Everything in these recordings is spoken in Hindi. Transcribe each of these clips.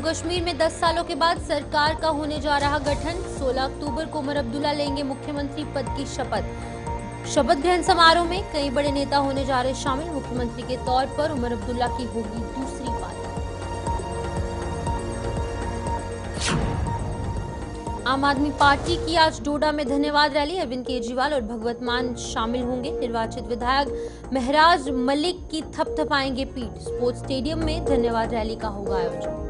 कश्मीर में 10 सालों के बाद सरकार का होने जा रहा गठन। 16 अक्टूबर को उमर अब्दुल्ला लेंगे मुख्यमंत्री पद की शपथ। शपथ ग्रहण समारोह में कई बड़े नेता होने जा रहे शामिल। मुख्यमंत्री के तौर पर उमर अब्दुल्ला की होगी दूसरी बारी। आम आदमी पार्टी की आज डोडा में धन्यवाद रैली। अरविंद केजरीवाल और भगवत मान शामिल होंगे। निर्वाचित विधायक महराज मलिक की थपथपाएंगे पीठ। स्पोर्ट्स स्टेडियम में धन्यवाद रैली का होगा आयोजन।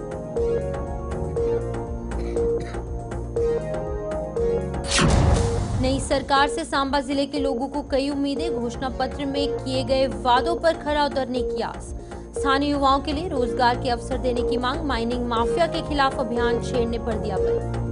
नई सरकार से सांबा जिले के लोगों को कई उम्मीदें। घोषणा पत्र में किए गए वादों पर खरा उतरने की आस। स्थानीय युवाओं के लिए रोजगार के अवसर देने की मांग। माइनिंग माफिया के खिलाफ अभियान छेड़ने पर दिया बल।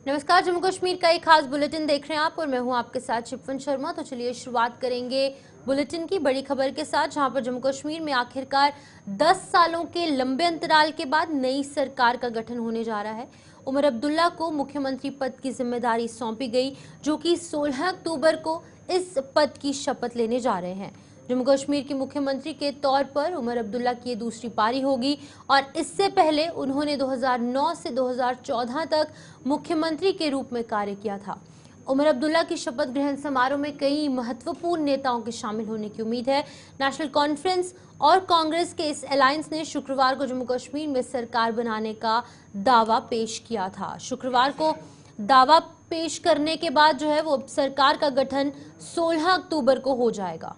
नमस्कार, जम्मू कश्मीर का एक खास बुलेटिन देख रहे हैं आप और मैं हूं आपके साथ शिपवन शर्मा। तो चलिए शुरुआत करेंगे बुलेटिन की बड़ी खबर के साथ, जहां पर जम्मू कश्मीर में आखिरकार 10 सालों के लंबे अंतराल के बाद नई सरकार का गठन होने जा रहा है। उमर अब्दुल्ला को मुख्यमंत्री पद की जिम्मेदारी सौंपी गई, जो कि 16 अक्टूबर को इस पद की शपथ लेने जा रहे हैं। जम्मू कश्मीर के मुख्यमंत्री के तौर पर उमर अब्दुल्ला की ये दूसरी पारी होगी और इससे पहले उन्होंने 2009 से 2014 तक मुख्यमंत्री के रूप में कार्य किया था। उमर अब्दुल्ला की शपथ ग्रहण समारोह में कई महत्वपूर्ण नेताओं के शामिल होने की उम्मीद है। नेशनल कॉन्फ्रेंस और कांग्रेस के इस अलायंस ने शुक्रवार को जम्मू कश्मीर में सरकार बनाने का दावा पेश किया था। शुक्रवार को दावा पेश करने के बाद जो है वो सरकार का गठन 16 अक्टूबर को हो जाएगा।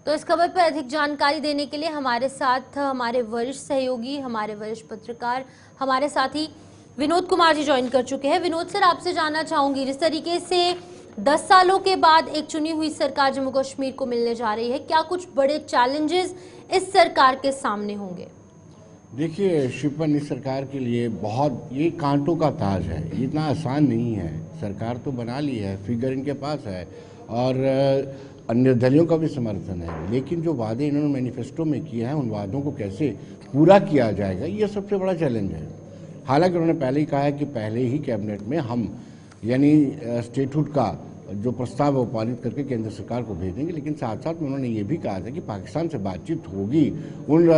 तो इस खबर पर अधिक जानकारी देने के लिए हमारे साथ हमारे वरिष्ठ सहयोगी, हमारे वरिष्ठ पत्रकार, हमारे साथी विनोद कुमार जी ज्वाइन कर चुके हैं। विनोद सर, आपसे जानना चाहूंगी, जिस तरीके से 10 सालों के बाद एक चुनी हुई सरकार जम्मू कश्मीर को मिलने जा रही है, क्या कुछ बड़े चैलेंजेस इस सरकार के सामने होंगे? देखिए शिपन, इस सरकार के लिए बहुत ये कांटों का ताज है, इतना आसान नहीं है। सरकार तो बना ली है, फिगर इनके पास है और अन्य दलों का भी समर्थन है, लेकिन जो वादे इन्होंने मैनिफेस्टो में किए हैं उन वादों को कैसे पूरा किया जाएगा, ये सबसे बड़ा चैलेंज है। हालांकि उन्होंने पहले ही कहा है कि पहले ही कैबिनेट में हम यानी स्टेटहुड का जो प्रस्ताव है वो पारित करके केंद्र सरकार को भेजेंगे, लेकिन साथ साथ में उन्होंने ये भी कहा था कि पाकिस्तान से बातचीत होगी, उन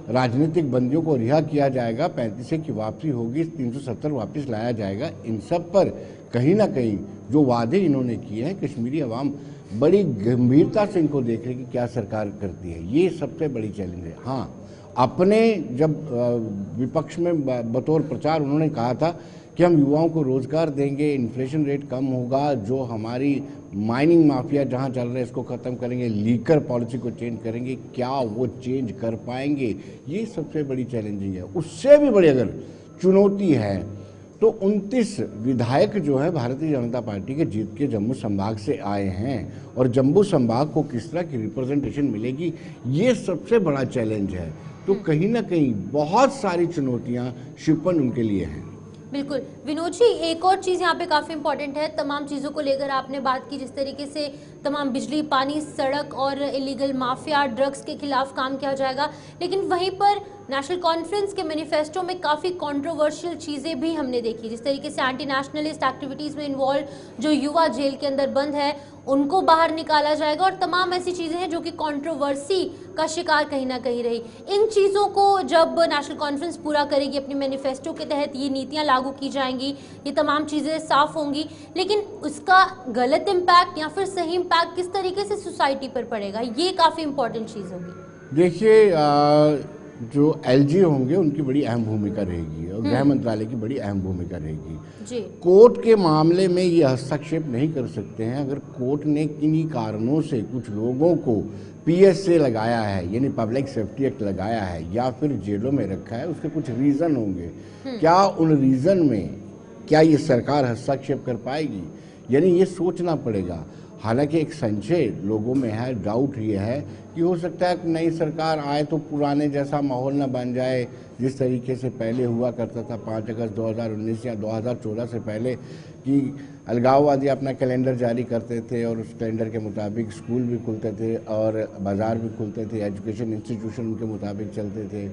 राजनीतिक बंदियों को रिहा किया जाएगा, 35 की वापसी होगी, 370 वापस लाया जाएगा। इन सब पर कहीं ना कहीं जो वादे इन्होंने किए हैं, कश्मीरी अवाम बड़ी गंभीरता से इनको देख रहे कि क्या सरकार करती है। ये सबसे बड़ी चैलेंज है। हाँ, अपने जब विपक्ष में बतौर प्रचार उन्होंने कहा था कि हम युवाओं को रोजगार देंगे, इन्फ्लेशन रेट कम होगा, जो हमारी माइनिंग माफिया जहां चल रहा है इसको खत्म करेंगे, लीकर पॉलिसी को चेंज करेंगे, क्या वो चेंज कर पाएंगे? ये सबसे बड़ी चैलेंजिंग है। उससे भी बड़ी अगर चुनौती है तो 29 विधायक जो है भारतीय जनता पार्टी के जीत के जम्मू संभाग से आए हैं और जम्मू संभाग को किस तरह की रिप्रेजेंटेशन मिलेगी, ये सबसे बड़ा चैलेंज है। तो कहीं ना कहीं बहुत सारी चुनौतियां शिपन उनके लिए हैं। बिल्कुल विनोद जी, एक और चीज यहाँ पे काफी इंपॉर्टेंट है। तमाम चीजों को लेकर आपने बात की, जिस तरीके से तमाम बिजली, पानी, सड़क और इलीगल माफिया, ड्रग्स के खिलाफ काम किया जाएगा, लेकिन वहीं पर नेशनल कॉन्फ्रेंस के मैनिफेस्टो में काफ़ी कंट्रोवर्शियल चीज़ें भी हमने देखी। जिस तरीके से एंटी नेशनलिस्ट एक्टिविटीज़ में इन्वॉल्व जो युवा जेल के अंदर बंद है उनको बाहर निकाला जाएगा और तमाम ऐसी चीज़ें हैं जो कि कंट्रोवर्सी का शिकार कहीं ना कहीं रही। इन चीज़ों को जब नेशनल कॉन्फ्रेंस पूरा करेगी, अपनी मैनिफेस्टो के तहत ये नीतियाँ लागू की जाएंगी, ये तमाम चीज़ें साफ होंगी, लेकिन उसका गलत इम्पैक्ट या फिर सही इम्पैक्ट किस तरीके से सोसाइटी पर पड़ेगा, ये काफ़ी इंपॉर्टेंट चीज़ होगी। देखिए, जो एलजी होंगे उनकी बड़ी अहम भूमिका रहेगी और गृह मंत्रालय की बड़ी अहम भूमिका रहेगी जी। कोर्ट के मामले में ये हस्तक्षेप नहीं कर सकते हैं। अगर कोर्ट ने किन्हीं कारणों से कुछ लोगों को पीएसए लगाया है, यानी पब्लिक सेफ्टी एक्ट लगाया है, या फिर जेलों में रखा है, उसके कुछ रीजन होंगे। क्या उन रीजन में क्या ये सरकार हस्तक्षेप कर पाएगी, यानी ये सोचना पड़ेगा। हालांकि एक संशय लोगों में है, डाउट ये है कि हो सकता है कि नई सरकार आए तो पुराने जैसा माहौल न बन जाए, जिस तरीके से पहले हुआ करता था 5 अगस्त 2019 या 2014 से पहले, कि अलगाववादी अपना कैलेंडर जारी करते थे और उस कैलेंडर के मुताबिक स्कूल भी खुलते थे और बाज़ार भी खुलते थे, एजुकेशन इंस्टीट्यूशन उनके मुताबिक चलते थे।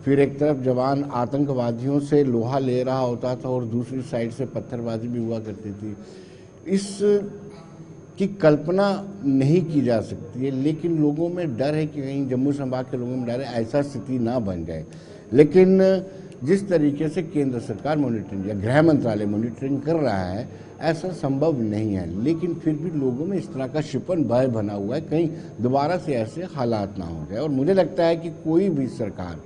फिर एक तरफ जवान आतंकवादियों से लोहा ले रहा होता था और दूसरी साइड से पत्थरबाजी भी हुआ करती थी। इस की कल्पना नहीं की जा सकती है, लेकिन लोगों में डर है कि कहीं जम्मू संभाग के लोगों में डर है ऐसा स्थिति ना बन जाए। लेकिन जिस तरीके से केंद्र सरकार मॉनिटरिंग या गृह मंत्रालय मॉनिटरिंग कर रहा है, ऐसा संभव नहीं है। लेकिन फिर भी लोगों में इस तरह का शिपन भय बना हुआ है, कहीं दोबारा से ऐसे हालात ना हो जाए। और मुझे लगता है कि कोई भी सरकार,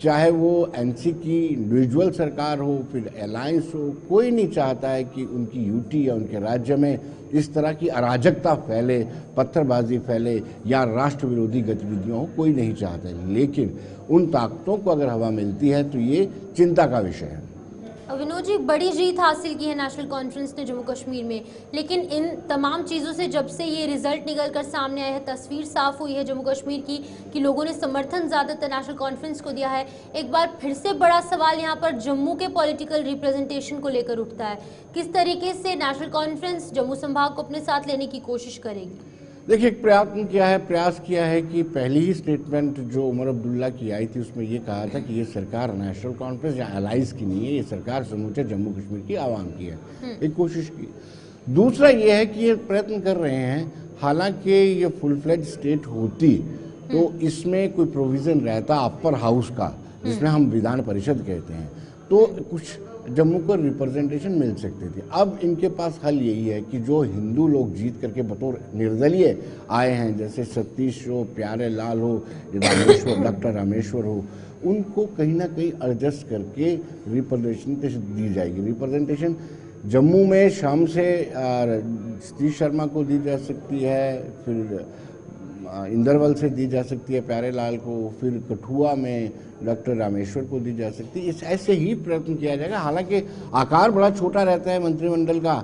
चाहे वो एनसी की इंडिविजुअल सरकार हो, फिर अलायंस हो, कोई नहीं चाहता है कि उनकी यूटी या उनके राज्य में इस तरह की अराजकता फैले, पत्थरबाजी फैले या राष्ट्र विरोधी गतिविधियां हो, कोई नहीं चाहता है। लेकिन उन ताकतों को अगर हवा मिलती है तो ये चिंता का विषय है। विनोद जी, बड़ी जीत हासिल की है नेशनल कॉन्फ्रेंस ने जम्मू कश्मीर में, लेकिन इन तमाम चीज़ों से जब से ये रिजल्ट निकल कर सामने आया है, तस्वीर साफ हुई है जम्मू कश्मीर की कि लोगों ने समर्थन ज़्यादातर नेशनल कॉन्फ्रेंस को दिया है। एक बार फिर से बड़ा सवाल यहाँ पर जम्मू के पॉलिटिकल रिप्रेजेंटेशन को लेकर उठता है। किस तरीके से नेशनल कॉन्फ्रेंस जम्मू संभाग को अपने साथ लेने की कोशिश करेगी? देखिए, एक प्रयास किया है कि पहली ही स्टेटमेंट जो उमर अब्दुल्ला की आई थी उसमें ये कहा था कि ये सरकार नेशनल कॉन्फ्रेंस या अलाइंस की नहीं है, ये सरकार समूचे जम्मू कश्मीर की आवाम की है। एक कोशिश की। दूसरा ये है कि ये प्रयत्न कर रहे हैं, हालांकि ये फुल फ्लेज स्टेट होती तो इसमें कोई प्रोविजन रहता अपर हाउस का, जिसमें हम विधान परिषद कहते हैं, तो कुछ जम्मू को रिप्रेजेंटेशन मिल सकती थी। अब इनके पास हल यही है कि जो हिंदू लोग जीत करके बतौर निर्दलीय आए हैं, जैसे सतीश हो, प्यारे लाल हो, डॉक्टर रामेश्वर हो, उनको कहीं ना कहीं एडजस्ट करके रिप्रेजेंटेशन दी जाएगी। रिप्रेजेंटेशन जम्मू में शाम से सतीश शर्मा को दी जा सकती है, फिर इंदरवल से दी जा सकती है प्यारे लाल को, फिर कठुआ में डॉक्टर रामेश्वर को दी जा सकती है। इस ऐसे ही प्रयत्न किया जाएगा। हालांकि आकार बड़ा छोटा रहता है मंत्रिमंडल का,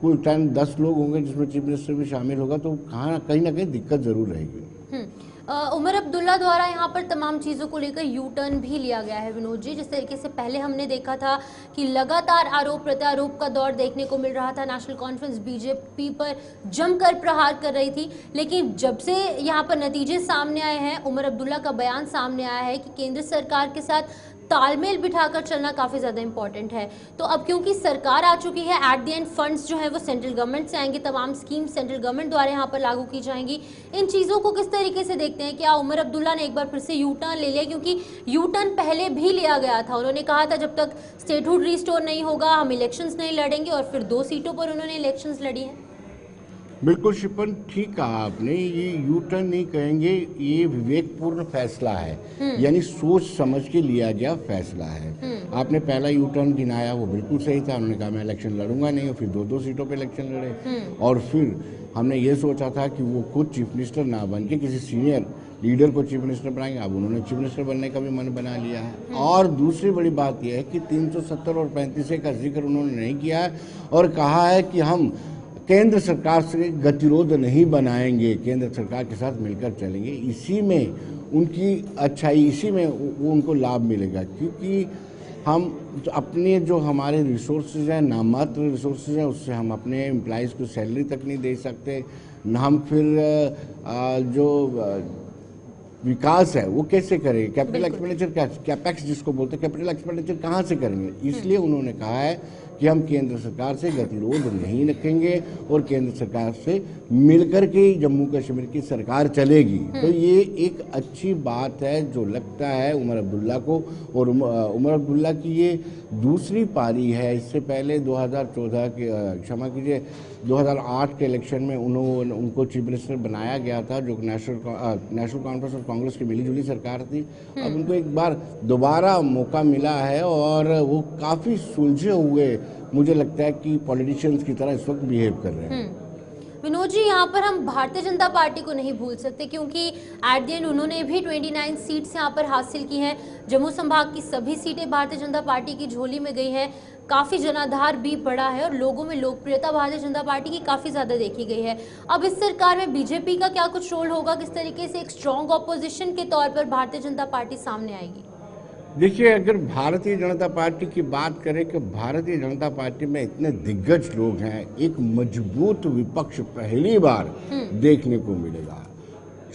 कुल 10 लोग होंगे जिसमें चीफ मिनिस्टर भी शामिल होगा, तो कहीं ना कहीं दिक्कत जरूर रहेगी। उमर अब्दुल्ला द्वारा यहाँ पर तमाम चीज़ों को लेकर यू टर्न भी लिया गया है विनोद जी। जिस तरीके से पहले हमने देखा था कि लगातार आरोप प्रत्यारोप का दौर देखने को मिल रहा था, नेशनल कॉन्फ्रेंस बीजेपी पर जमकर प्रहार कर रही थी, लेकिन जब से यहाँ पर नतीजे सामने आए हैं, उमर अब्दुल्ला का बयान सामने आया है कि केंद्र सरकार के साथ तालमेल बिठाकर चलना काफ़ी ज़्यादा इंपॉर्टेंट है। तो अब क्योंकि सरकार आ चुकी है, एट द एंड फंड्स जो है वो सेंट्रल गवर्नमेंट से आएंगे, तमाम स्कीम सेंट्रल गवर्नमेंट द्वारा यहाँ पर लागू की जाएंगी। इन चीज़ों को किस तरीके से देखते हैं? क्या उमर अब्दुल्ला ने एक बार फिर से यू टर्न ले लिया? क्योंकि यू टर्न पहले भी लिया गया था, उन्होंने कहा था जब तक स्टेटहुड रिस्टोर नहीं होगा हम इलेक्शंस नहीं लड़ेंगे, और फिर 2 सीटों पर उन्होंने इलेक्शंस लड़ी हैं। बिल्कुल शिपन, ठीक कहा आपने। ये यू टर्न नहीं कहेंगे, ये विवेकपूर्ण फैसला है, यानी सोच समझ के लिया गया फैसला है। आपने पहला यू टर्न गिनाया, वो बिल्कुल सही था। उन्होंने कहा मैं इलेक्शन लड़ूंगा नहीं, और फिर 2 सीटों पे इलेक्शन लड़े। और फिर हमने ये सोचा था कि वो खुद चीफ मिनिस्टर ना बन के किसी सीनियर लीडर को चीफ मिनिस्टर बनाएंगे। अब उन्होंने चीफ मिनिस्टर बनने का भी मन बना लिया है। और दूसरी बड़ी बात यह है कि 370 और 35 का जिक्र उन्होंने नहीं किया है, और कहा है कि हम केंद्र सरकार से गतिरोध नहीं बनाएंगे, केंद्र सरकार के साथ मिलकर चलेंगे। इसी में उनकी अच्छाई, इसी में वो उनको लाभ मिलेगा, क्योंकि हम अपने जो हमारे रिसोर्सेज हैं, नाममात्र रिसोर्सेज हैं, उससे हम अपने एम्प्लॉइज़ को सैलरी तक नहीं दे सकते, न हम फिर जो विकास है वो कैसे करेंगे, कैपिटल एक्सपेंडिचर, कैपेक्स जिसको बोलते हैं, कैपिटल एक्सपेंडिचर कहाँ से करेंगे। इसलिए उन्होंने कहा है कि हम केंद्र सरकार से गतिरोध नहीं रखेंगे और केंद्र सरकार से मिलकर के जम्मू कश्मीर की सरकार चलेगी। तो ये एक अच्छी बात है जो लगता है उमर अब्दुल्ला को। और उमर अब्दुल्ला की ये दूसरी पारी है। इससे पहले 2014 के 2008 के इलेक्शन में उनको चीफ मिनिस्टर बनाया गया था, जो नेशनल कॉन्फ्रेंस और कांग्रेस की मिलीजुली सरकार थी। अब उनको एक बार दोबारा मौका मिला है और वो काफ़ी सुलझे हुए, मुझे लगता है कि पॉलिटिशियंस की तरह इस वक्त बिहेव कर रहे हैं। विनोद जी, यहाँ पर हम भारतीय जनता पार्टी को नहीं भूल सकते, क्योंकि एट द एंड उन्होंने भी 29 सीट्स यहाँ पर हासिल की हैं। जम्मू संभाग की सभी सीटें भारतीय जनता पार्टी की झोली में गई हैं। काफ़ी जनाधार भी बढ़ा है और लोगों में लोकप्रियता भारतीय जनता पार्टी की काफ़ी ज़्यादा देखी गई है। अब इस सरकार में बीजेपी का क्या कुछ रोल होगा? किस तरीके से एक स्ट्रॉन्ग ऑपोजिशन के तौर पर भारतीय जनता पार्टी सामने आएगी? देखिए, अगर भारतीय जनता पार्टी की बात करें कि भारतीय जनता पार्टी में इतने दिग्गज लोग हैं, एक मजबूत विपक्ष पहली बार देखने को मिलेगा।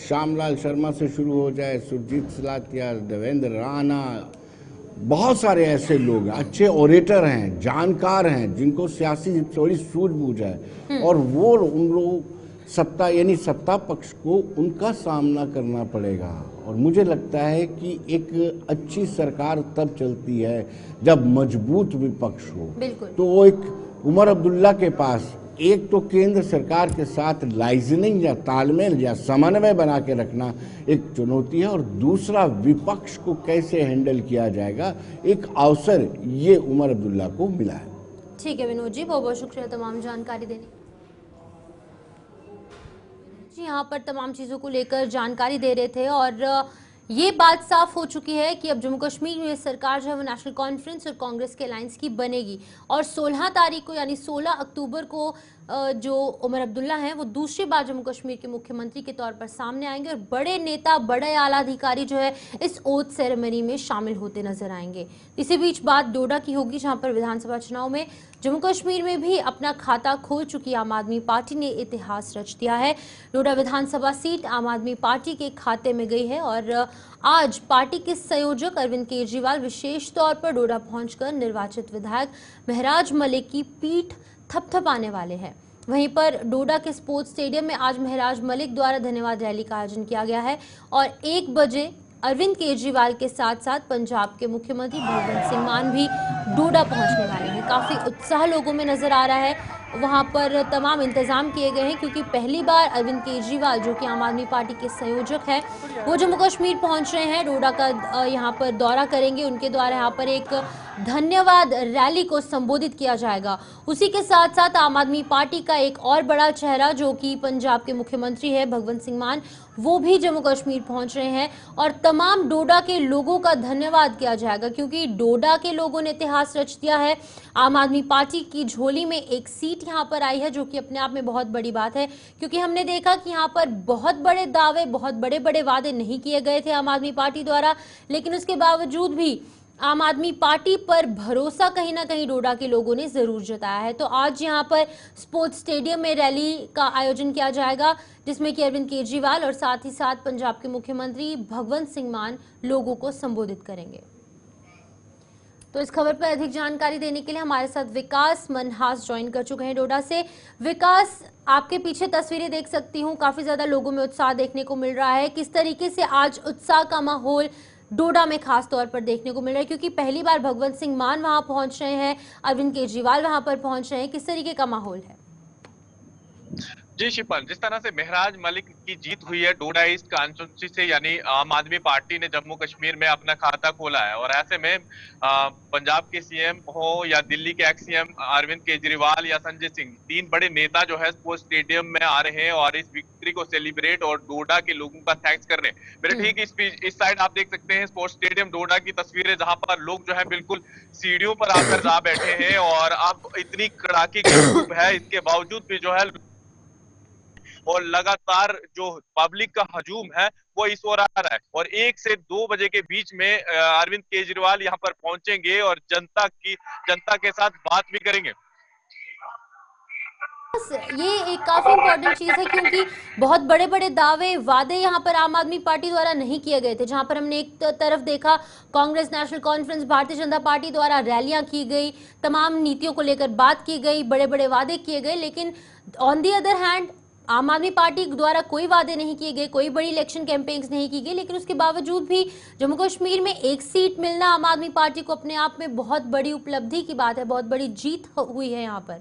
श्यामलाल शर्मा से शुरू हो जाए, सुरजीत सिलातिया, देवेंद्र राणा बहुत सारे ऐसे लोग हैं, अच्छे ओरेटर हैं, जानकार हैं, जिनको सियासी थोड़ी सूझबूझ है, और वो उन लोग सत्ता यानी सत्ता पक्ष को उनका सामना करना पड़ेगा। और मुझे लगता है कि एक अच्छी सरकार तब चलती है जब मजबूत विपक्ष हो। तो वो एक उमर अब्दुल्ला के पास एक तो केंद्र सरकार के साथ लाइजनिंग या तालमेल या समन्वय बना के रखना एक चुनौती है, और दूसरा विपक्ष को कैसे हैंडल किया जाएगा, एक अवसर ये उमर अब्दुल्ला को मिला है। ठीक है विनोद जी, बहुत बहुत शुक्रिया तमाम जानकारी देने जी। यहाँ पर तमाम चीज़ों को लेकर जानकारी दे रहे थे, और ये बात साफ हो चुकी है कि अब जम्मू कश्मीर में सरकार जो है वो नेशनल कॉन्फ्रेंस और कांग्रेस के अलायंस की बनेगी, और 16 तारीख को यानी 16 अक्टूबर को जो उमर अब्दुल्ला हैं वो दूसरी बार जम्मू कश्मीर के मुख्यमंत्री के तौर पर सामने आएंगे, और बड़े नेता बड़े आला अधिकारी जो है इस ओथ सेरेमनी में शामिल होते नजर आएंगे। इसी बीच बात डोडा की होगी, जहां पर विधानसभा चुनाव में जम्मू कश्मीर में भी अपना खाता खोल चुकी आम आदमी पार्टी ने इतिहास रच दिया है। डोडा विधानसभा सीट आम आदमी पार्टी के खाते में गई है, और आज पार्टी के संयोजक अरविंद केजरीवाल विशेष तौर पर डोडा पहुंचकर निर्वाचित विधायक महराज मलिक की पीठ थपथपाने वाले हैं। वहीं पर डोडा के स्पोर्ट्स स्टेडियम में आज महराज मलिक द्वारा धन्यवाद रैली का आयोजन किया गया है, और 1 बजे अरविंद केजरीवाल के साथ साथ पंजाब के मुख्यमंत्री भगवंत सिंह मान भी डोडा पहुंचने वाले हैं। काफी उत्साह लोगों में नजर आ रहा है। वहां पर तमाम इंतजाम किए गए हैं, क्योंकि पहली बार अरविंद केजरीवाल जो कि आम आदमी पार्टी के संयोजक हैं वो जम्मू कश्मीर पहुंच रहे हैं। डोडा का यहां पर दौरा करेंगे, उनके द्वारा यहां पर एक धन्यवाद रैली को संबोधित किया जाएगा। उसी के साथ साथ आम आदमी पार्टी का एक और बड़ा चेहरा जो कि पंजाब के मुख्यमंत्री है भगवंत सिंह मान, वो भी जम्मू कश्मीर पहुंच रहे हैं, और तमाम डोडा के लोगों का धन्यवाद किया जाएगा, क्योंकि डोडा के लोगों ने इतिहास रच दिया है। आम आदमी पार्टी की झोली में एक सीट यहां पर आई है, जो कि अपने आप में बहुत बड़ी बात है, क्योंकि हमने देखा कि यहां पर बहुत बड़े दावे, बहुत बड़े बड़े वादे नहीं किए गए थे आम आदमी पार्टी द्वारा, लेकिन उसके बावजूद भी आम आदमी पार्टी पर भरोसा कहीं ना कहीं डोडा के लोगों ने जरूर जताया है। तो आज यहां पर स्पोर्ट्स स्टेडियम में रैली का आयोजन किया जाएगा, जिसमें कि अरविंद केजरीवाल और साथ ही साथ पंजाब के मुख्यमंत्री भगवंत सिंह मान लोगों को संबोधित करेंगे। तो इस खबर पर अधिक जानकारी देने के लिए हमारे साथ विकास मनहास ज्वाइन कर चुके हैं डोडा से। विकास, आपके पीछे तस्वीरें देख सकती हूँ, काफी ज्यादा लोगों में उत्साह देखने को मिल रहा है। किस तरीके से आज उत्साह का माहौल डोडा में खास तौर पर देखने को मिल रहा है, क्योंकि पहली बार भगवंत सिंह मान वहां पहुंच रहे हैं, अरविंद केजरीवाल वहां पर पहुंच रहे हैं, किस तरीके का माहौल है? जी शिपन, जिस तरह से महराज मलिक की जीत हुई है डोडा ईस्ट कॉन्स्टिट्यूंसी से, यानी आम आदमी पार्टी ने जम्मू कश्मीर में अपना खाता खोला है, और ऐसे में पंजाब के सीएम हो या दिल्ली के एक्स सीएम अरविंद केजरीवाल या संजय सिंह, 3 बड़े नेता जो है स्पोर्ट्स स्टेडियम में आ रहे हैं और इस विक्ट्री को सेलिब्रेट और डोडा के लोगों का थैंक्स कर रहे हैं। मेरे ठीक इस साइड आप देख सकते हैं स्पोर्ट्स स्टेडियम डोडा की तस्वीरें, जहां पर लोग जो है बिल्कुल सीढ़ियों पर आकर जा बैठे हैं, और अब इतनी कड़ाके की धूप है, इसके बावजूद भी जो है और लगातार जो पब्लिक का हजूम है वो इस ओर आ रहा है, और 1 से 2 बजे के बीच में अरविंद केजरीवाल यहाँ पर पहुंचेंगे और जनता के साथ बात भी करेंगे। ये एक काफी इंपॉर्टेंट चीज है, क्योंकि बहुत बड़े बड़े दावे वादे यहाँ पर आम आदमी पार्टी द्वारा नहीं किए गए थे। जहां पर हमने एक तरफ देखा Congress national conference Bharatiya Janata party द्वारा रैलियां की गई, तमाम नीतियों को लेकर बात की गई, बड़े बड़े वादे किए गए, लेकिन ऑन दी अदर हैंड आम आदमी पार्टी द्वारा कोई वादे नहीं किए गए, कोई बड़ी इलेक्शन कैंपेन्स नहीं की गई, लेकिन उसके बावजूद भी जम्मू कश्मीर में एक सीट मिलना आम आदमी पार्टी को अपने आप में बहुत बड़ी उपलब्धि की बात है, बहुत बड़ी जीत हुई है यहाँ पर।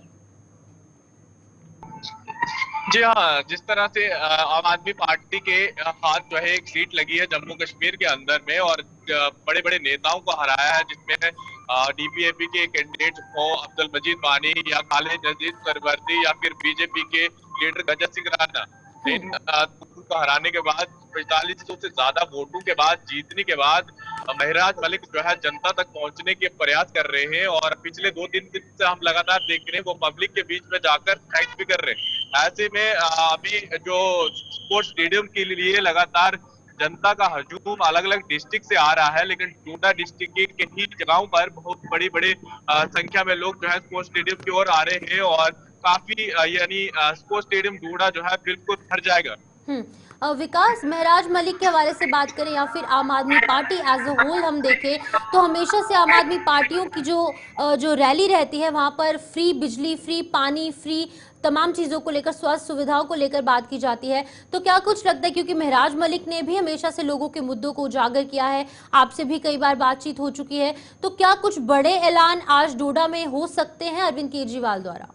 जी हाँ, जिस तरह से आम आदमी पार्टी के हाथ जो है एक सीट लगी है जम्मू कश्मीर के अंदर में, और बड़े बड़े नेताओं को हराया है, जिसमें डीपीएपी के कैंडिडेट हो अब्दुल मजीद वानी या खालिद अजीज सरवर्दी या फिर बीजेपी के लीडर गजत सिंह राणा, इन को हराने के बाद 4500 से ज्यादा वोटों के बाद जीतने के बाद महराज मलिक जो है जनता तक पहुंचने के प्रयास कर रहे हैं, और पिछले 2-3 दिन से हम लगातार देख रहे हैं वो पब्लिक के बीच में जाकर थैंक्स भी कर रहे हैं। ऐसे में अभी जो स्पोर्ट्स स्टेडियम के लिए लगातार जनता का हजूम अलग अलग डिस्ट्रिक्ट से आ रहा है, लेकिन डोडा डिस्ट्रिक्ट के ही जगहों पर बहुत बड़ी बड़ी संख्या में लोग जो है स्पोर्ट्स स्टेडियम की ओर आ रहे हैं, और काफी यानी स्पोर्ट्स स्टेडियम डोडा जो है बिल्कुल भर जाएगा। विकास, महराज मलिक के हवाले से बात करें या फिर आम आदमी पार्टी एज अ होल हम देखें तो हमेशा से आम आदमी पार्टियों की जो रैली रहती है वहां पर फ्री बिजली, फ्री पानी, फ्री तमाम चीज़ों को लेकर, स्वास्थ्य सुविधाओं को लेकर बात की जाती है। तो क्या कुछ लगता है, क्योंकि महराज मलिक ने भी हमेशा से लोगों के मुद्दों को उजागर किया है, आपसे भी कई बार बातचीत हो चुकी है, तो क्या कुछ बड़े ऐलान आज डोडा में हो सकते हैं अरविंद केजरीवाल द्वारा?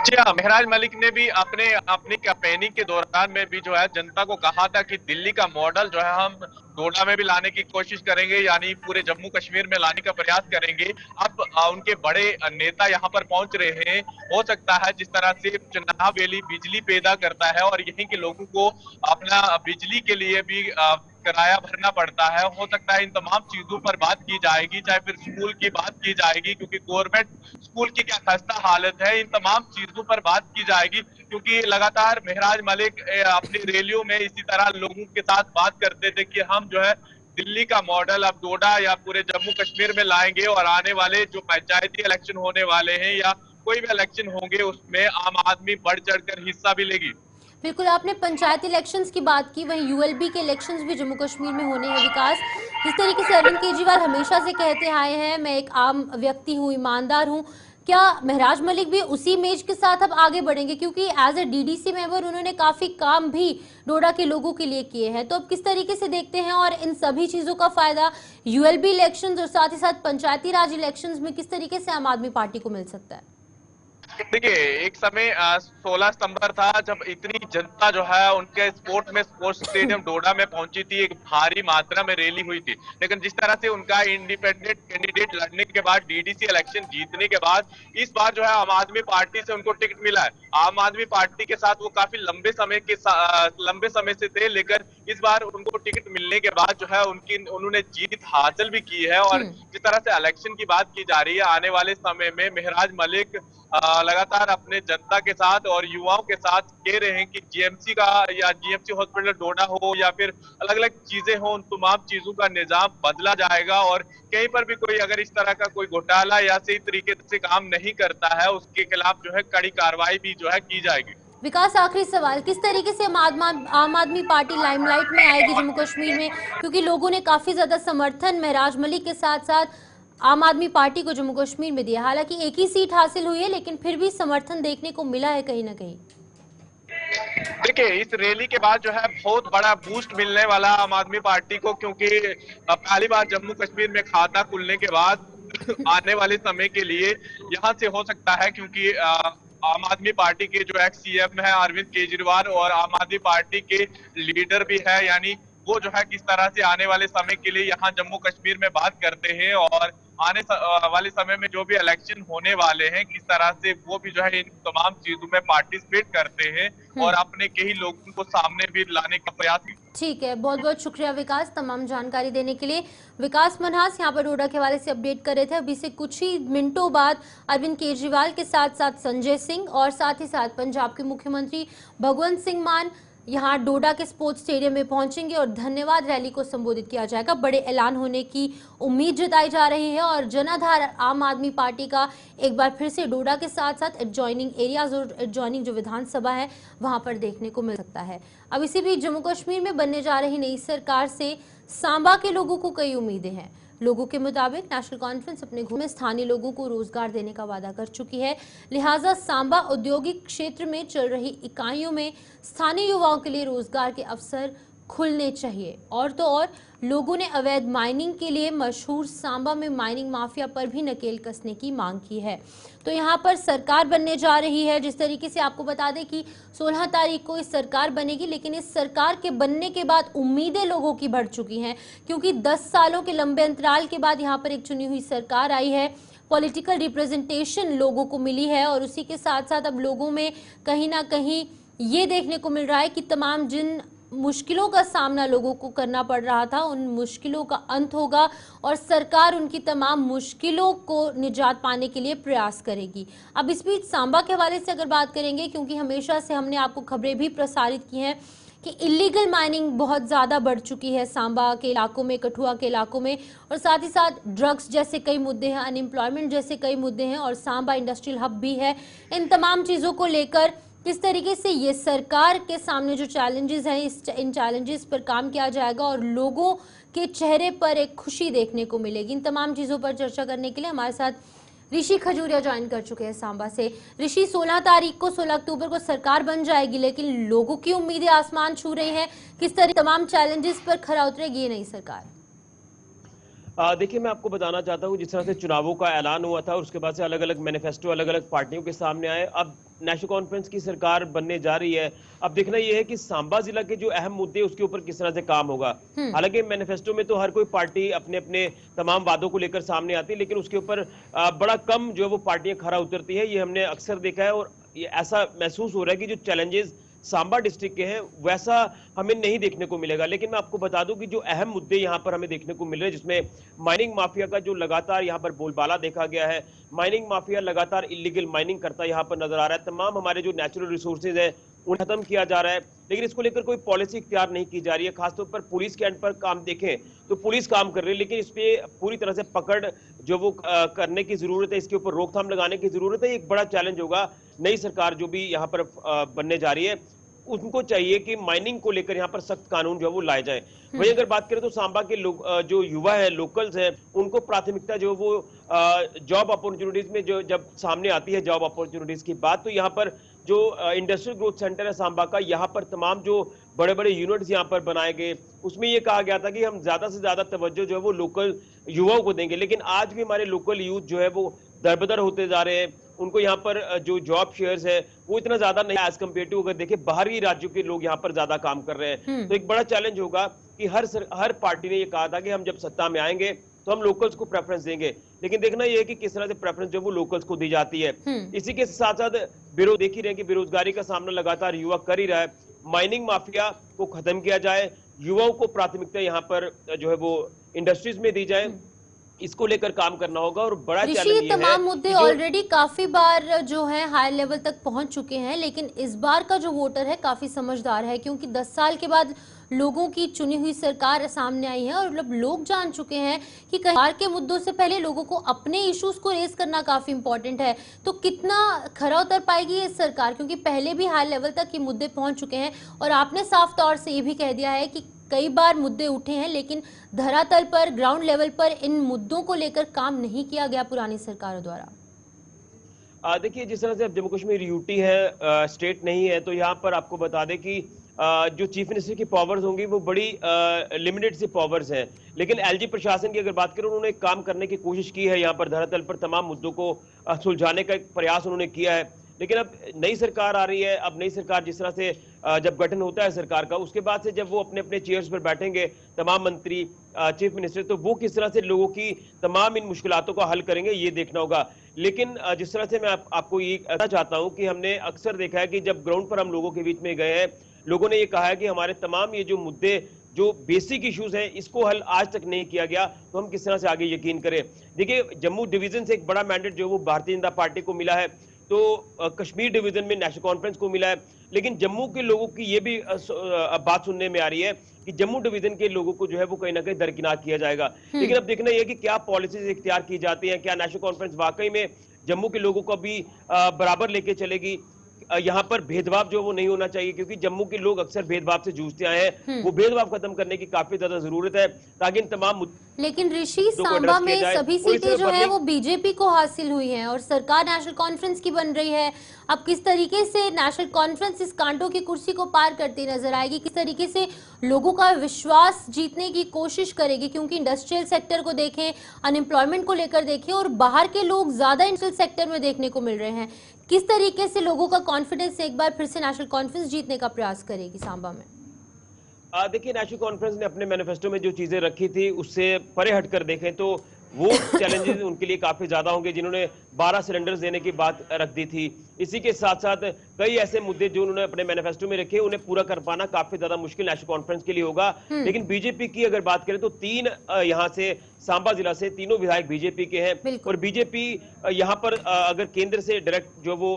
जी हाँ, महराज मलिक ने भी अपनी कैंपेनिंग के दौरान में भी जो है जनता को कहा था कि दिल्ली का मॉडल जो है हम डोडा में भी लाने की कोशिश करेंगे, यानी पूरे जम्मू कश्मीर में लाने का प्रयास करेंगे। अब उनके बड़े नेता यहाँ पर पहुंच रहे हैं। हो सकता है जिस तरह से चुनाव वैली बिजली पैदा करता है और यहीं के लोगों को अपना बिजली के लिए भी किराया भरना पड़ता है, हो सकता है इन तमाम चीजों पर बात की जाएगी, चाहे फिर स्कूल की बात की जाएगी, क्योंकि गवर्नमेंट स्कूल की क्या खस्ता हालत है, इन तमाम चीजों पर बात की जाएगी। क्योंकि लगातार महराज मलिक अपनी रैलियों में इसी तरह लोगों के साथ बात करते थे कि हम जो है दिल्ली का मॉडल अब डोडा या पूरे जम्मू कश्मीर में लाएंगे और आने वाले जो पंचायती इलेक्शन होने वाले हैं या कोई भी इलेक्शन होंगे उसमें आम आदमी बढ़ चढ़कर हिस्सा भी लेगी। बिल्कुल, आपने पंचायत इलेक्शंस की बात की, वहीं यूएलबी के इलेक्शंस भी जम्मू कश्मीर में होने हैं। विकास, जिस तरीके से अरविंद केजरीवाल हमेशा से कहते आए हैं मैं एक आम व्यक्ति हूँ, ईमानदार हूँ, क्या महराज मलिक भी उसी इमेज के साथ अब आगे बढ़ेंगे? क्योंकि एज ए डीडीसी मेंबर उन्होंने काफी काम भी डोडा के लोगों के लिए किए हैं, तो अब किस तरीके से देखते हैं और इन सभी चीजों का फायदा यूएलबी इलेक्शंस और साथ ही साथ पंचायती राज इलेक्शंस में किस तरीके से आम आदमी पार्टी को मिल सकता है? देखिए, एक समय 16 सितंबर था जब इतनी जनता जो है उनके स्पोर्ट्स स्टेडियम डोडा में पहुंची थी, एक भारी मात्रा में रैली हुई थी। लेकिन जिस तरह से उनका इंडिपेंडेंट कैंडिडेट लड़ने के बाद, डीडीसी इलेक्शन जीतने के बाद इस बार जो है आम आदमी पार्टी से उनको टिकट मिला है। आम आदमी पार्टी के साथ वो काफी लंबे समय से थे, लेकिन इस बार उनको टिकट मिलने के बाद जो है उन्होंने जीत हासिल भी की है। और जिस तरह से इलेक्शन की बात की जा रही है, आने वाले समय में महराज मलिक लगातार अपने जनता के साथ और युवाओं के साथ कह रहे हैं कि जीएमसी का या जीएमसी हॉस्पिटल डोडा हो या फिर अलग अलग चीजें हो, उन तमाम चीजों का निजाम बदला जाएगा और कहीं पर भी कोई अगर इस तरह का कोई घोटाला या सही तरीके से काम नहीं करता है उसके खिलाफ जो है कड़ी कार्रवाई भी जो है की जाएगी। विकास, आखिरी सवाल, किस तरीके से आम आदमी पार्टी लाइमलाइट में आएगी जम्मू कश्मीर में, क्योंकि लोगों ने काफी ज्यादा समर्थन महराज मलिक के साथ साथ आम आदमी पार्टी को जम्मू कश्मीर में दिया। हालांकि एक ही सीट हासिल हुई है, लेकिन फिर भी समर्थन देखने को मिला है कहीं ना कहीं। देखिए, इस रैली के बाद जो है बहुत बड़ा बूस्ट मिलने वाला आम आदमी पार्टी को, क्योंकि पहली बार जम्मू कश्मीर में खाता खुलने के बाद आने वाले समय के लिए यहाँ से हो सकता है, क्योंकि आम आदमी पार्टी के जो एक्स सीएम है अरविंद केजरीवाल और आम आदमी पार्टी के लीडर भी है, यानी वो जो है किस तरह से आने वाले समय के लिए यहाँ जम्मू कश्मीर में बात करते हैं और आने वाले समय में जो भी इलेक्शन होने वाले हैं किस तरह से वो भी जो है इन तमाम चीजों में पार्टिसिपेट करते हैं और अपने के ही लोगों को सामने भी लाने का प्रयास। ठीक है, बहुत बहुत शुक्रिया विकास तमाम जानकारी देने के लिए। विकास मनहास यहाँ पर डोडा के हवाले से अपडेट कर रहे थे। अभी से कुछ ही मिनटों बाद अरविंद केजरीवाल के साथ साथ संजय सिंह और साथ ही साथ पंजाब के मुख्यमंत्री भगवंत सिंह मान यहाँ डोडा के स्पोर्ट्स स्टेडियम में पहुंचेंगे और धन्यवाद रैली को संबोधित किया जाएगा। बड़े ऐलान होने की उम्मीद जताई जा रही है और जनाधार आम आदमी पार्टी का एक बार फिर से डोडा के साथ साथ एडजॉइनिंग एरियाज और एडजॉइनिंग जो विधानसभा है वहां पर देखने को मिल सकता है। अब इसी बीच जम्मू कश्मीर में बनने जा रही नई सरकार से सांबा के लोगों को कई उम्मीदें हैं। लोगों के मुताबिक नेशनल कॉन्फ्रेंस अपने घोषणा में स्थानीय लोगों को रोजगार देने का वादा कर चुकी है, लिहाजा सांबा औद्योगिक क्षेत्र में चल रही इकाइयों में स्थानीय युवाओं के लिए रोजगार के अवसर खुलने चाहिए। और तो और लोगों ने अवैध माइनिंग के लिए मशहूर सांबा में माइनिंग माफिया पर भी नकेल कसने की मांग की है। तो यहाँ पर सरकार बनने जा रही है। जिस तरीके से आपको बता दें कि 16 तारीख को इस सरकार बनेगी, लेकिन इस सरकार के बनने के बाद उम्मीदें लोगों की बढ़ चुकी हैं, क्योंकि 10 सालों के लंबे अंतराल के बाद यहाँ पर एक चुनी हुई सरकार आई है। पॉलिटिकल रिप्रेजेंटेशन लोगों को मिली है और उसी के साथ साथ अब लोगों में कहीं ना कहीं ये देखने को मिल रहा है कि तमाम जिन मुश्किलों का सामना लोगों को करना पड़ रहा था उन मुश्किलों का अंत होगा और सरकार उनकी तमाम मुश्किलों को निजात पाने के लिए प्रयास करेगी। अब इस बीच सांबा के हवाले से अगर बात करेंगे, क्योंकि हमेशा से हमने आपको खबरें भी प्रसारित की हैं कि इलीगल माइनिंग बहुत ज़्यादा बढ़ चुकी है सांबा के इलाकों में, कठुआ के इलाकों में, और साथ ही साथ ड्रग्स जैसे कई मुद्दे हैं, अनएम्प्लॉयमेंट जैसे कई मुद्दे हैं और सांबा इंडस्ट्रियल हब भी है। इन तमाम चीज़ों को लेकर किस तरीके से ये सरकार के सामने जो चैलेंजेस हैं इन चैलेंजेस पर काम किया जाएगा और लोगों के चेहरे पर एक खुशी देखने को मिलेगी, इन तमाम चीज़ों पर चर्चा करने के लिए हमारे साथ ऋषि खजूरिया ज्वाइन कर चुके हैं सांबा से। ऋषि, 16 अक्टूबर को सरकार बन जाएगी, लेकिन लोगों की उम्मीदें आसमान छू रही हैं। किस तरह तमाम चैलेंजेस पर खरा उतरेगी ये नई सरकार? देखिए, मैं आपको बताना चाहता हूँ, जिस तरह से चुनावों का ऐलान हुआ था और उसके बाद से अलग अलग मैनिफेस्टो अलग अलग पार्टियों के सामने आए, अब नेशनल कॉन्फ्रेंस की सरकार बनने जा रही है। अब देखना यह है कि सांबा जिला के जो अहम मुद्दे उसके ऊपर किस तरह से काम होगा। हालांकि मैनिफेस्टो में तो हर कोई पार्टी अपने अपने तमाम वादों को लेकर सामने आती है, लेकिन उसके ऊपर बड़ा कम जो है वो पार्टियां खरा उतरती है। ये हमने अक्सर देखा है और ये ऐसा महसूस हो रहा है कि जो चैलेंजेस सांबा डिस्ट्रिक्ट के हैं वैसा हमें नहीं देखने को मिलेगा। लेकिन मैं आपको बता दूं कि जो अहम मुद्दे यहां पर हमें देखने को मिल रहे हैं, जिसमें माइनिंग माफिया का जो लगातार यहां पर बोलबाला देखा गया है, माइनिंग माफिया लगातार इलीगल माइनिंग करता यहां पर नजर आ रहा है। तमाम हमारे जो नेचुरल रिसोर्सेज है उन्हें खत्म किया जा रहा है, लेकिन इसको लेकर कोई पॉलिसी इख्तियार नहीं की जा रही है। खासतौर पर पुलिस के एंड पर काम देखें तो पुलिस काम कर रही है, लेकिन इस पे पूरी तरह से पकड़ जो वो करने की जरूरत है, इसके ऊपर रोकथाम लगाने की जरूरत है। एक बड़ा चैलेंज होगा नई सरकार जो भी यहाँ पर बनने जा रही है, उनको चाहिए कि माइनिंग को लेकर यहाँ पर सख्त कानून जो है वो लाए जाए। वहीं अगर बात करें तो सांबा के लोग जो युवा है, लोकल्स हैं, उनको प्राथमिकता जो वो जॉब अपॉर्चुनिटीज में जो जब सामने आती है जॉब अपॉर्चुनिटीज की बात, तो यहाँ पर जो इंडस्ट्रियल ग्रोथ सेंटर है सांबा का, यहाँ पर तमाम जो बड़े बड़े यूनिट्स यहाँ पर बनाए गए, उसमें ये कहा गया था कि हम ज्यादा से ज्यादा तवज्जो जो है वो लोकल युवाओं को देंगे। लेकिन आज भी हमारे लोकल यूथ जो है वो दरबदर होते जा रहे हैं। उनको यहाँ पर जो जॉब शेयर्स है वो इतना ज्यादा नहीं एज कम्पेयर टू अगर देखें बाहरी राज्यों के लोग यहाँ पर ज्यादा काम कर रहे हैं। तो एक बड़ा चैलेंज होगा कि हर पार्टी ने ये कहा था कि हम जब सत्ता में आएंगे तो हम लोकल्स को प्रेफरेंस देंगे, लेकिन देखना यह है कि किस तरह से प्रेफरेंस जो वो लोकल्स को दी जाती है। इसी के साथ साथ देख ही रहे कि बेरोजगारी का सामना लगातार युवा कर ही रहा है। माइनिंग माफिया को खत्म किया जाए, युवाओं को प्राथमिकता यहाँ पर जो है वो इंडस्ट्रीज में दी जाए, इसको लेकर काम करना होगा। और बड़ा चैलेंज ये तमाम मुद्दे ऑलरेडी काफी बार जो है हाई लेवल तक पहुंच चुके हैं, लेकिन इस बार का जो वोटर है काफी समझदार है, क्योंकि 10 साल के बाद लोगों की चुनी हुई सरकार सामने आई है और लोग जान चुके हैं कि सरकार के मुद्दों से पहले लोगों को अपने इश्यूज को रेज करना काफी इंपॉर्टेंट है। तो कितना खरा उतर पाएगी ये सरकार, क्योंकि पहले भी हाई लेवल तक ये मुद्दे पहुंच चुके हैं और आपने साफ तौर से ये भी कह दिया है कि कई बार मुद्दे उठे हैं, लेकिन धरातल पर ग्राउंड लेवल पर इन मुद्दों को लेकर काम नहीं किया गया पुरानी सरकारों द्वारा। देखिए, जिस तरह से अब जम्मू कश्मीर यूटी है, स्टेट नहीं है, तो यहाँ पर आपको बता दें कि जो चीफ मिनिस्टर की पावर्स होंगी वो बड़ी लिमिटेड सी पावर्स हैं। लेकिन एलजी प्रशासन की अगर बात करें, उन्होंने काम करने की कोशिश की है, यहाँ पर धरातल पर तमाम मुद्दों को सुलझाने का एक प्रयास उन्होंने किया है। लेकिन अब नई सरकार आ रही है, अब नई सरकार जिस तरह से जब गठन होता है सरकार का, उसके बाद से जब वो अपने अपने चेयर्स पर बैठेंगे तमाम मंत्री, चीफ मिनिस्टर, तो वो किस तरह से लोगों की तमाम इन मुश्किलातों का हल करेंगे ये देखना होगा। लेकिन जिस तरह से मैं आपको ये कहना चाहता हूं कि हमने अक्सर देखा है कि जब ग्राउंड पर हम लोगों के बीच में गए हैं, लोगों ने ये कहा है कि हमारे तमाम ये जो मुद्दे, जो बेसिक इश्यूज हैं, इसको हल आज तक नहीं किया गया, तो हम किस तरह से आगे यकीन करें। देखिए, जम्मू डिवीजन से एक बड़ा मैंडेट जो वो भारतीय जनता पार्टी को मिला है, तो कश्मीर डिवीजन में नेशनल कॉन्फ्रेंस को मिला है। लेकिन जम्मू के लोगों की ये भी बात सुनने में आ रही है कि जम्मू डिवीजन के लोगों को जो है वो कहीं ना कहीं दरकिनार किया जाएगा। लेकिन अब देखना यह कि क्या पॉलिसीज इख्तियार की जाती हैं, क्या नेशनल कॉन्फ्रेंस वाकई में जम्मू के लोगों को भी बराबर लेके चलेगी। यहाँ पर भेदभाव जो वो नहीं होना चाहिए, क्योंकि जम्मू के लोग अक्सर भेदभाव से जूझते आए हैं, वो भेदभाव खत्म करने की काफी ज्यादा जरूरत है, ताकि इन तमाम। लेकिन ऋषि, सांबा में सभी सीटें जो है वो बीजेपी को हासिल हुई हैं और सरकार नेशनल कॉन्फ्रेंस की बन रही है। अब किस तरीके से नेशनल कॉन्फ्रेंस इस कांटों की कुर्सी को पार करती नजर आएगी, किस तरीके से लोगों का विश्वास जीतने की कोशिश करेगी, क्योंकि इंडस्ट्रियल सेक्टर को देखें, अनएम्प्लॉयमेंट को लेकर देखें और बाहर के लोग ज्यादा इंडस्ट्रियल सेक्टर में देखने को मिल रहे हैं। किस तरीके से लोगों का कॉन्फिडेंस एक बार फिर से नेशनल कॉन्फ्रेंस जीतने का प्रयास करेगी सांबा में? देखिए, नेशनल कॉन्फ्रेंस ने अपने मैनिफेस्टो में जो चीजें रखी थी उससे परे हटकर देखें तो वो चैलेंजेस उनके लिए काफी ज्यादा होंगे, जिन्होंने 12 सिलेंडर्स देने की बात रख दी थी। इसी के साथ साथ कई ऐसे मुद्दे जो उन्होंने अपने मैनिफेस्टो में रखे, उन्हें पूरा कर पाना काफी ज्यादा मुश्किल नेशनल कॉन्फ्रेंस के लिए होगा। लेकिन बीजेपी की अगर बात करें तो 3 यहाँ से सांबा जिला से तीनों विधायक बीजेपी के हैं, और बीजेपी यहाँ पर अगर केंद्र से डायरेक्ट जो वो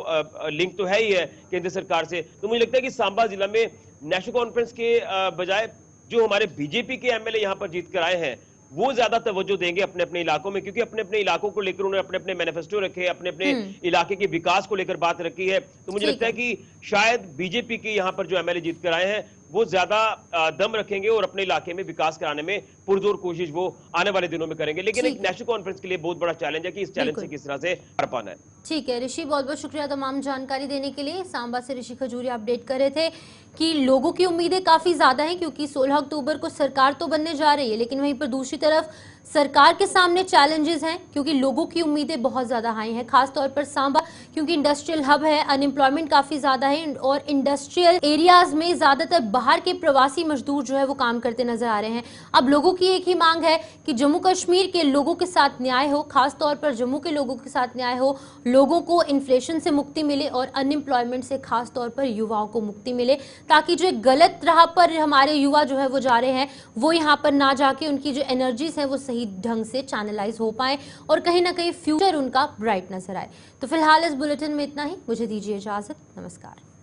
लिंक तो है ही है केंद्र सरकार से, तो मुझे लगता है कि सांबा जिला में नेशनल कॉन्फ्रेंस के बजाय जो हमारे बीजेपी के एमएलए यहाँ पर जीत कर आए हैं वो ज्यादा तवज्जो देंगे अपने अपने इलाकों में, क्योंकि अपने अपने इलाकों को लेकर उन्होंने अपने अपने मैनिफेस्टो रखे, अपने अपने इलाके के विकास को लेकर बात रखी है। तो मुझे लगता है कि शायद बीजेपी के यहाँ पर जो एमएलए जीत कर आए हैं वो ज्यादा दम रखेंगे और अपने इलाके में विकास कराने में पुरजोर कोशिश वो आने वाले दिनों में करेंगे। लेकिन एक नेशनल कॉन्फ्रेंस के लिए बहुत बड़ा चैलेंज है कि इस चैलेंज से किस तरह से पार पाना है। ठीक है ऋषि, बहुत बहुत शुक्रिया तमाम जानकारी देने के लिए। सांबा से ऋषि खजूरिया अपडेट कर रहे थे कि लोगों की उम्मीदें काफी ज्यादा हैं, क्योंकि 16 अक्टूबर को सरकार तो बनने जा रही है, लेकिन वहीं पर दूसरी तरफ सरकार के सामने चैलेंजेस हैं, क्योंकि लोगों की उम्मीदें बहुत ज्यादा हाई हैं, खासतौर पर सांबा क्योंकि इंडस्ट्रियल हब है, अनएम्प्लॉयमेंट काफी ज्यादा है और इंडस्ट्रियल एरियाज में ज्यादातर बाहर के प्रवासी मजदूर जो है वो काम करते नजर आ रहे हैं। अब लोगों की एक ही मांग है कि जम्मू कश्मीर के लोगों के साथ न्याय हो, खासतौर पर जम्मू के लोगों के साथ न्याय हो, लोगों को इन्फ्लेशन से मुक्ति मिले और अनएम्प्लॉयमेंट से खासतौर पर युवाओं को मुक्ति मिले, ताकि जो गलत राह पर हमारे युवा जो है वो जा रहे हैं वो यहाँ पर ना जाके उनकी जो एनर्जीज है वो सही ढंग से चैनलाइज हो पाए और कहीं ना कहीं फ्यूचर उनका ब्राइट नजर आए। तो फिलहाल इस बुलेटिन में इतना ही, मुझे दीजिए इजाजत, नमस्कार।